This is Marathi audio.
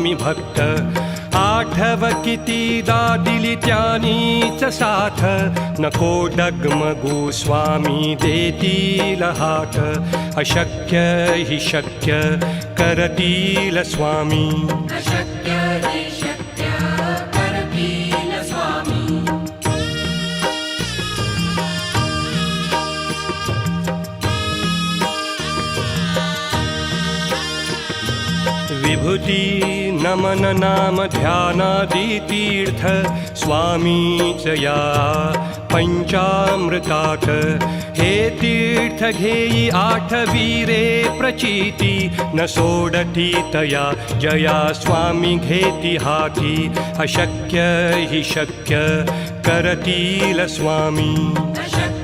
मी भक्त आठव कितीदा दिली त्यानीच साथ नको डगमगू स्वामी देतील हात अशक्य हि शक्य करतील स्वामी अशक्य हि शक्य करतील स्वामी विभूती नमन नाम ध्यानादि तीर्थ स्वामीच या पंचामृतात हे तीर्थ घेई आठवीरे प्रचिती न सोडती तया जया स्वामी घेती हाती अशक्य हि शक्य करतील स्वामी अशक्य